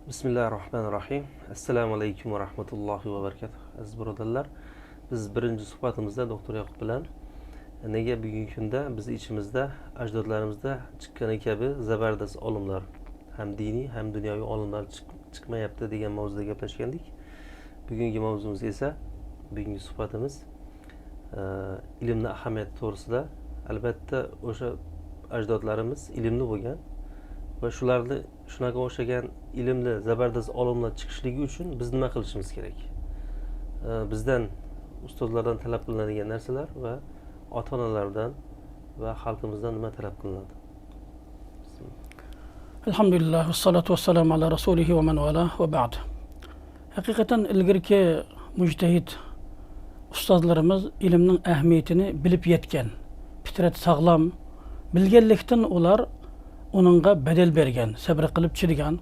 Bismillahirrahmanirrahim. Assalomu alaykum va rahmatullohi va barakatuh. Aziz birodarlar, biz birinchi suhbatimizda doktor Yoqub bilan nega bugungi kunda biz ichimizda ajdodlarimizda chiqqani kabi zabardast olimlar, ham diniy ham dunyoviy olimlar chiqmayapti degan mavzuda gaplashgandik. Bugungi mavzumuz esa bugungi suhbatimiz ilmning ahamiyati to'g'risida. Albatta o'sha ajdodlarimiz ilmli bo'lgan va shularni shunaqa o'xshagan ilmli zabardast olimlar chiqishligi uchun biz nima qilishimiz kerak? Bizdan ustozlardan talab qilinadigan narsalar va ota-onalardan va xalqimizdan nima talab qilinadi? Alhamdulillah, vassalatu vassalamu ala rasulihi va man valah va ba'd. Haqiqatan ilgirki mujtahid ustozlarimiz ilmning ahamiyatini bilib yetgan, fitrat sog'lom, bilganlikdan ular onunğa bedel bergen, sabr qilib chidigan.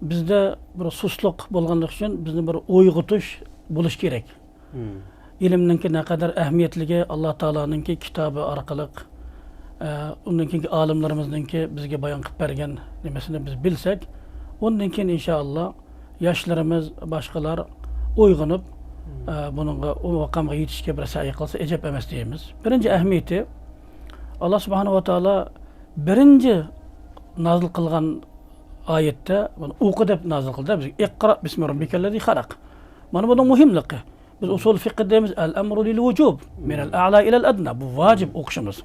Bizde bir susluq bo'lganligi uchun bizni bir o'yg'otish bo'lish kerak. İlimninki ne kadar ehamiyetligi Allah Taala'nınki kitabı orqali, onunki alimlarimizningki bizga bayon qilib bergan nimesini biz bilsek, ondan keyin inşallah yoshlarimiz, boshqalar uyg'onib, bununla o makamga yetishga bir sa'i qilsa ejab emas deymiz. Birinchi ahamiyati Allah Subhanahu va Taala birinchi nazil qilgan ayette bunu o'qi deb nazil qildi. Biz iqra bismi robbikallazî xalaq. Mana bunun muhimligi. Biz usul fiqh deymiz al-amru lil vujub min al-a'la ila al-adna. Bu vacib o'qishimiz.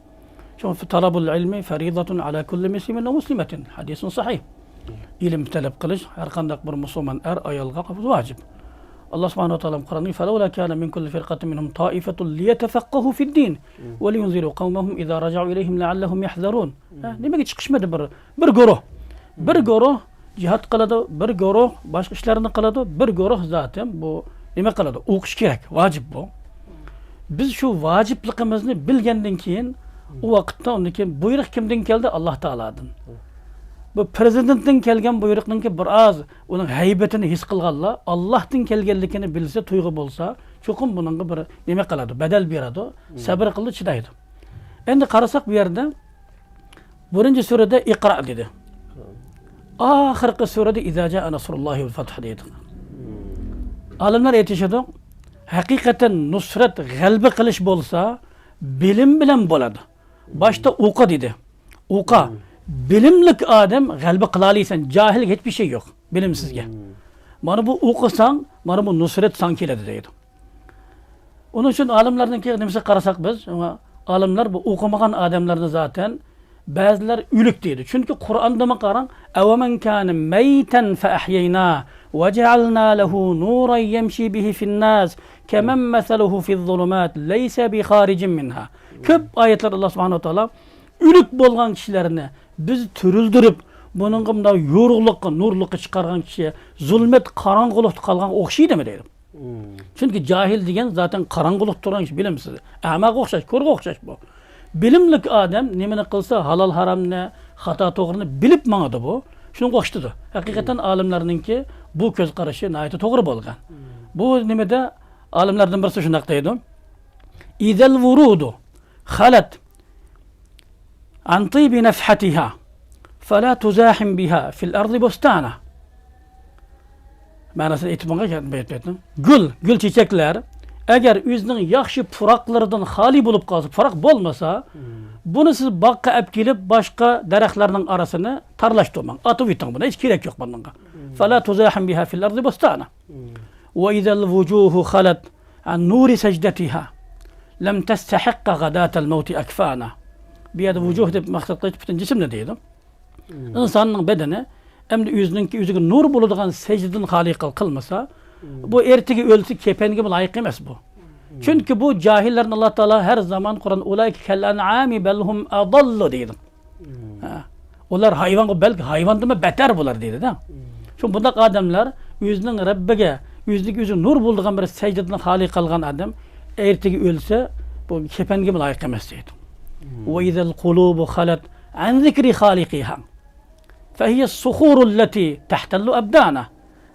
Çünkü talabul ilmi faridatun ala kulli muslimin ve muslimatin. Hadisin sahih. İlim talep qilish har qanday bir musulmon ayolga vacib. Allah Subhanahu wa Taala Kur'an'da "Falawla kana min kulli firqatin minhum ta'ifatun liyatafaqahu fi'd-din ve liyunziru qawmahum idza raja'u ilayhim la'allahum yahzarun." Nimaga chiqishmadi bir guruh. Bir guruh jihad qiladi, bir guruh boshqa ishlarni qiladi, bir guruh zaten bu nima qiladi? O'qish kerak, vacib bu. Biz shu vacibligimizni bilgandan keyin o vaqtda undan keyin buyruq kimdan keldi? Alloh taoladan. Bu prezidentdan kelgan buyruqninki biroz uning haybatini his qilganlar Allohdan kelganligini bilsa, tuyg'u bo'lsa, cho'qim buningga bir nima qiladi? Badal beradi, sabr qilib chidaydi. Endi qarasak bu yerda birinchi surada Iqra dedi. Oxirgi surada Iza jaa nasrullohi vel fath dedi. Olimlar aytishadi, haqiqatan nusrat g'alaba qilish bo'lsa, bilim bilan bo'ladi. Boshda o'qi dedi. O'qa. Bilimlik adam g'alaba qila olsan, jahillik hech bir şey yo'q bilimsizga. Mana bu o'qisang, mana bu nusrat san keladi deydi. Onun uchun olimlarningki nimasi qarasak biz, olimlar bu o'qimagan odamlarni zaten ba'zilar o'lik deydi. Chunki Qur'onda qarang, "Awaman kana maytan fa ahyayna wa ja'alna lahu nuran yamshi bihi fin-nas, kaman mathaluhu fiz-zulumat laysa bi kharijin minha." Ko'p oyatlar Alloh subhanahu va taolo o'lik bo'lgan kishilarni biz türüldürüp bunun bunday yorug'liqqa, nurliqqa chiqargan kishi zulmet qarong'ulikda qolgan o'xshaydi mi deydi. Chunki jahil degan zaten qarong'ulikda turgan kishi bilimsiz. Amaga o'xshash, ko'rga o'xshash bu. Bilimlik odam nimani qilsa halol haromni, xato to'g'rini bilib mangadi bu. Shunga o'xshaydi. Haqiqatan olimlarningki bu ko'z qarashi nihoyatda to'g'ri bo'lgan. Bu nimada olimlardan birisi shunday deydi. Idal vurudu khalat عن طيب نفحتها فلا تزاحم بها في الأرض بستانة. Manasını etibanga geldim. Gül çiçekler eğer özünün yaxşı puraqlardan xali bulup qalsa, puraq bolmasa, bunu siz baqqa ap kelip başqa daraxtlarning arasını tarlaştırmang. Atıp yiting buna hiç gerek yok bununla. فلا تزاحم بها في الأرض بستانة. وإذا الوجوه خلت عن نور سجدتها لم تستحق غداة الموت أكفانا. Bir yerde vücuh deyip maksat kılıç bütün cisim ne deydim. İnsanın bedeni hem de yüzüne nur bulduğun secdeden hali kılmasa bu erteki ölçü kepengi bir layık emez bu. Çünkü bu cahillerin Allah Teala her zaman Kur'an ulayke kel-en'ami belhum adallu deydim. Onlar hayvan belki hayvan deme beter bular dedi de. Çünkü bundak adamlar yüzünün Rabbige yüzü nur bulduğun bir secdeden hali kılgan adam erteki ölse bu kepengi bir layık emez deydim. وإذا القلوب خلت عن ذكر خالقها فهي الصخور التي تحتل أبدانه.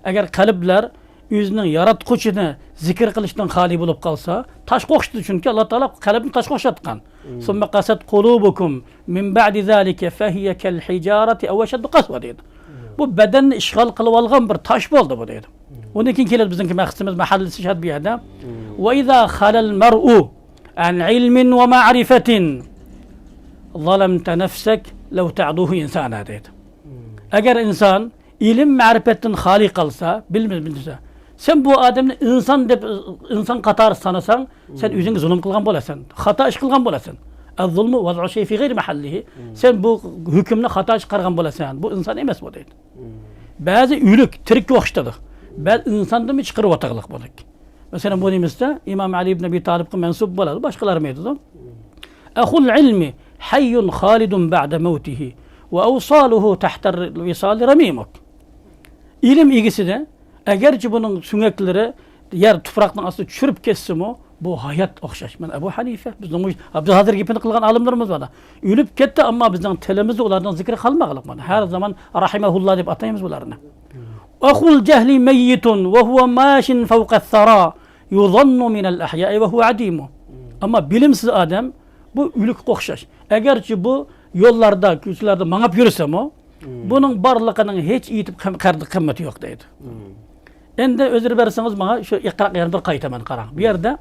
Eğer kalpler yüzünün yaratquchini zikr qilishdan xoli bo'lib qolsa, tash qo'shdi çünkü Allah Taala qalbni tash qo'shatgan. Summa qasat qulubukum min ba'di zalika fahiya kal hijarati aw ashad qaswa dedi. Bu bedenni işgal qilib olgan bir taş bo'ldi bu deydi. Ondan keyin keladi bizning maqsadimiz mahallisi shart bu yerda. Va iza khalal mar'u an ilmin va ma'rifatin zalamta nafsak law ta'duhu insana deydi. Agar inson ilim ma'rifatdan xoli qolsa, bilmasa, sen bu odamni inson qatori sanasan, sen o'zing zulm qilgan bo'lasan, xato ish qilgan bo'lasan. Az-zulmu vaz'u shay fi g'ayri mahallihi. Sen bu hukmni xato chiqargan bo'lasan. Bu inson emas bu deydi. Ba'zi o'lik, tirikka o'xshatadi. Ba'zi insondan chiqarib o'taqliq bo'lik. Masalan, bu nemizda Imom Ali ibn Abi Talibga mansub bo'ladi, boshqalar aytadi. Akhul ilmi hayyun khalidun ba'da mawtihi va awsaluhu tahta al-wisal ramimuk. İlim egisida agarchi buning sungaklari yer tuproqning ostiga tushirib ketsimi, bu hayot o'xshash. Mana Abu Hanifa bizning hozir gapini qilgan olimlarimiz bor. O'lib ketdi, ammo bizning tilimizda ularning zikri qolmag'liq mana. Har zaman rahimahulloh deb ataymiz ularni. Akhul jahli mayyitun va huwa mashin fawqa ath-thara yuzannu min al-ahya'i va huwa adim. Ammo bilimsiz odam bu o'likka o'xshash. Agarchi bu yo'llarda, ko'chalarda mangab yursami, buning barligining hech yetib qimmati yo'q deydi. Endi o'zir bersangiz menga shu iqro yana bir qaytaman qarang. Bu yerda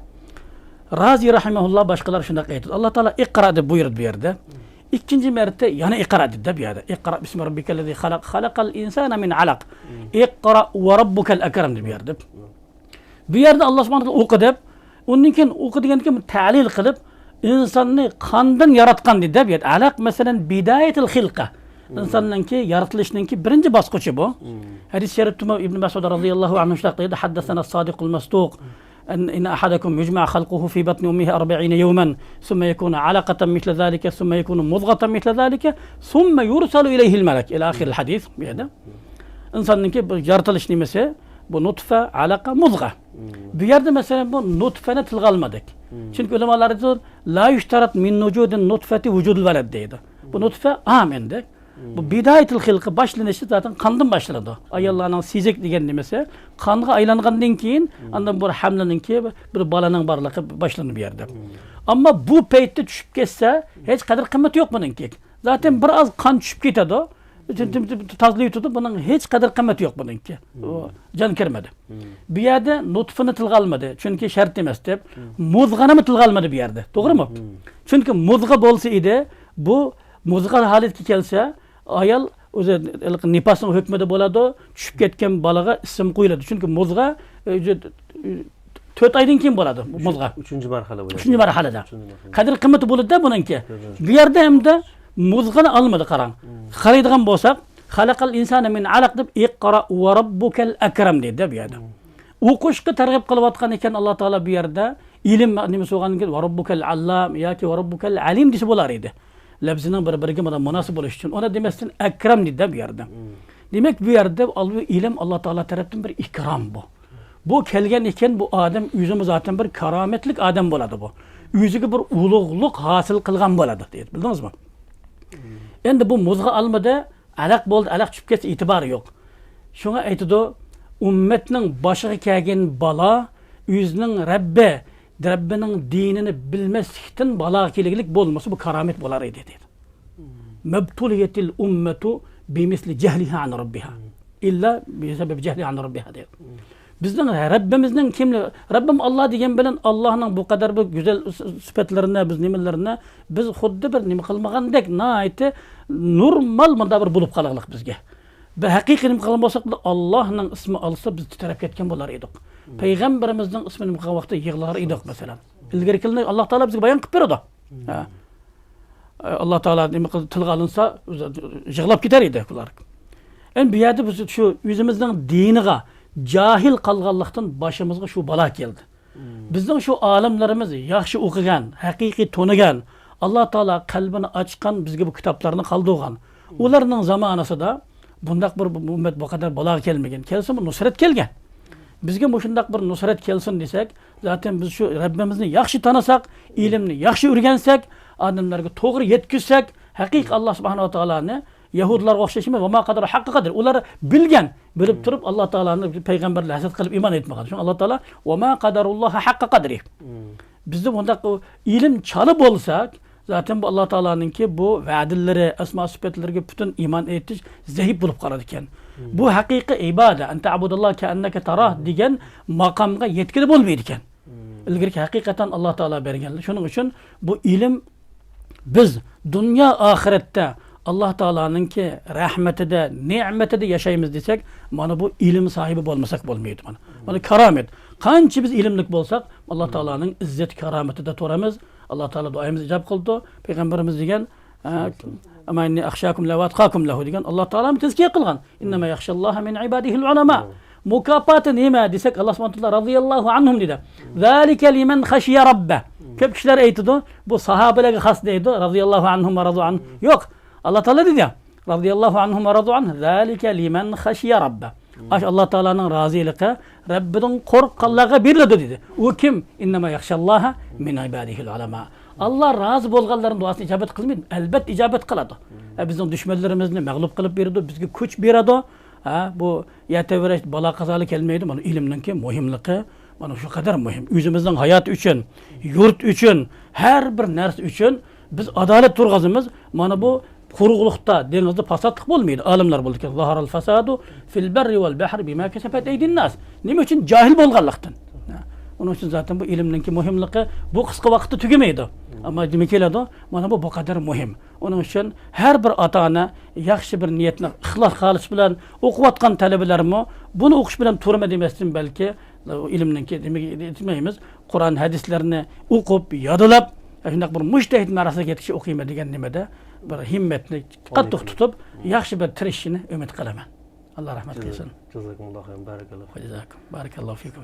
Razi rahimahulloh boshqalar shunday aytadi. Alloh taolo iqro deb buyurdi bu yerda. İkinci marta yana iqro dedi bu yerda. Iqro bismi robbikallazi xalaq xalaqal insana min alaq. Iqro va robbukal akram deb bu yerda. Bu yerda Alloh subhanahu va taolo o'qi deb, undan keyin o'qi degandan keyin ta'lil qilib insonni qondan yaratgan dedi bu yerda. Alaq masalan bidayatul xilqa. İnsanınki yaratılışınki birinci basqıçı bu. Hadis-i şerifte İbn Mesud radıyallahu anhu şartıydı. Haddesena as-sadiqul masduq. إن أحدكم يجمع خلقه في بطن أمه 40 يوما ثم يكون علقة مثل ذلك ثم يكون مضغة مثل ذلك ثم يرسل إليه الملك إلى آخر الحديث بهذا إنسانك yaratılış nimesi bu nutfe, alaka, mudga. Bir yerde mesela bu nutfene tılgalmadık. Çünkü ulemalar diyor la yüşterat min vücudin nutfeti vücudul veled deydi. Bu nutfe amendik. Bu bidayetil hilqi başlanışı zaten kandan başladı. Ayollarının sizek degen demese kanga aylangandan keyin andan bir hamlanınki bir balanın barlığı başlanır bir yerde. Ama bu peytte düşüp kesse hiç kadar kıymeti yok bununki. Zaten biraz kan düşüp ketedi. Tazlıyı tutup bunun hiç kadar kıymeti yok bununki. Can kirmedi. Bir yerde nutfını tilga almadı. Çünkü şart demez dep. Muzganı mı tilga almadı bir yerde. Doğru mu? Çünkü muzga bolsa idi bu muzga haletki kelse ayol o'zi nipasning hukmida bo'ladi, tushib ketgan bolaga ism qo'yiladi. Chunki muzg'a 4 oydan keyin bo'ladi. Muzg'a 3-marhala bo'ladi. 3-marhalada. Qadr qimmati bo'ladi-da buningki. Bu yerda hamda muzg'ani olmadi qarang. Qaraydigan bo'lsak, xalaqal insana min alaq deb iqra va robbukal akram dedi bu yerda. O'qishga targ'ib qilayotgan ekan Alloh taolo bu yerda ilm nima so'rgandan keyin va robbukal allam yoki va robbukal alim desa bo'lar edi. Labzining bir-biriga munosib bo'lish uchun ona demasdan akram dedi bu yerda. Demak bu yerda ilm Alloh taolo tarafdan bir ikrom bu. Bu kelgan ekan bu odam o'zimiz zaten bir karomatlik odam bo'ladi bu. O'ziga bir ulug'lik hosil qilgan bo'ladi deydi. Bildingizmi? Endi bu muzg'a almada alaq bo'ldi, alaq tushib ketsa e'tibori yo'q. Shunga aytdi, ummatning boshiga kelgan balo o'zining Rabbining dinini bilmaslikdan balo keliglik bo'lmasa bu karomat bo'lar edi dedi. Mabtuliyatil ummatu bimisli jahliha an robbiha illa bisabab jahliha an robbiha dedi. Bizning Rabbimizning kimli? Rabbim Alloh degan bilan Allohning bu qadar bir go'zal sifatlarini, biz nimalarini biz xuddi bir nima qilmagandek, noiti normal munda bir bo'lib qolaqliq bizga. Ve haqiqiy nima qilgan bo'lsak, Allohning ismi olsa biz titrab ketgan bo'lar edik. Payg'ambarimizning ismini qilgan vaqtda yig'lar edik masalan. Ilgarikilni Alloh taolo bizga bayon qilib berdi. Alloh taolo nima qilib tilga olinsa, yig'lab ketar edi ular. Endi bu yerda biz shu o'zimizning diniga jahil qolganlikdan boshimizga shu balo keldi. Bizning shu olimlarimiz yaxshi o'qigan, haqiqiy tonigan, Alloh taolo qalbini ochgan bizga bu kitoblarni qoldirgan. Ularning zamonasida bundaq bir ummat bu qadar balo kelmagan. Kelsa bu nusrat kelgan. Bizga bu shundaq bir nusrat kelsin desak, zaten biz shu Rabbimizni yaxshi tanisak, ilmni yaxshi o'rgansak, odamlarga to'g'ri yetkizsak, haqiqiy Alloh subhanahu va taoloni Yahudlarga o'xshashmi va ma qadar haqqi qadar. Ular bilgan, bilib turib Alloh taoloni payg'ambarlar hasad qilib iymon etmagan. Shu Alloh taolo va ma qadarullohi haqqi qadri. Bizda bundaq ilm chalib bo'lsak, zaten bu Alloh taoloninki bu va'dalari, asma sifatlariga butun iymon etish zaif bo'lib qoladi ekan. Bu haqiqiy ibodat. Anta abudalloh ka'annaka tarah degan maqomga yetkilib bo'lmaydi ekan. Ilgari haqiqatan Alloh taolo berganlar. Shuning uchun bu ilm biz dunyo oxiratda Alloh taoloninki rahmatida, ne'matida yashaymiz desak, mana bu ilm sahibi bo'lmasak bo'lmaydi mana. Mana karomat. Qancha biz ilmlik bo'lsak, Alloh taoloning izzat karomatida turamiz. Alloh taolo duoyimizni ijob qildi. Payg'ambarimiz degan amanni akhshakum la watqakum lahu degan Alloh taolo tezkiya qilgan. Innama yakhshalloha min ibadihil ulama. Mukofoti nima desak, Alloh subhanahu va taolo radhiyallohu anhum dedi. Zalika liman khashiya robba. Ko'p kishilar aytadi, bu sahobalarga xos deydi, radhiyallohu anhum va radu anhu. Yo'q. Alloh taolo dedi, radhiyallohu anhum va radu anhu. Zalika liman khashiya robba. Alloh taolaning roziligi Rabbidan qo'rqqanlarga beriladi dedi. U kim? Innama yakhshalloha min ibadihil ulama. Allah razı bo'lganlarning duosini ijobat qilmaydi. Albatta ijobat qiladi. Bizning dushmanlarimizni mag'lub qilib beradi, bizga kuch beradi. Bu yataverish bola qazolik kelmaydi. Mana ilmninki muhimligi mana shu qadar muhim. O'zimizning hayot uchun, yurt uchun, har bir narsa uchun biz adolat turg'azimiz. Mana bu quruqlikda, dengizda fasodlik bo'lmaydi. Olimlar bo'ldi. Zaharal fasadu fil barri wal bahri bima kasabat aydin nas. Nima uchun? Jahil bo'lganlikdan. Onun için zaten bu ilimninki muhimligi bu qisqa vaqtda tugamaydi. Ammo nima keladi? Mana bu qadar muhim. Onun için har bir ota-ona yaxshi bir niyatni ixlos xolis bilan o'qiyotgan talabalarmi buni o'qish bilan turma demasdan balki ilmninki demaymiz, Qur'on hadislarni o'qib, yodlab, shunday bir mujtahid marasiga yetishi o'qiyman degan nimada bir himmatni qattiq tutib, yaxshi bir tirishishni umid qilaman. Alloh rahmat qilsin. Jazakumulloh xayran, barakalloh. Barakallohu fikum.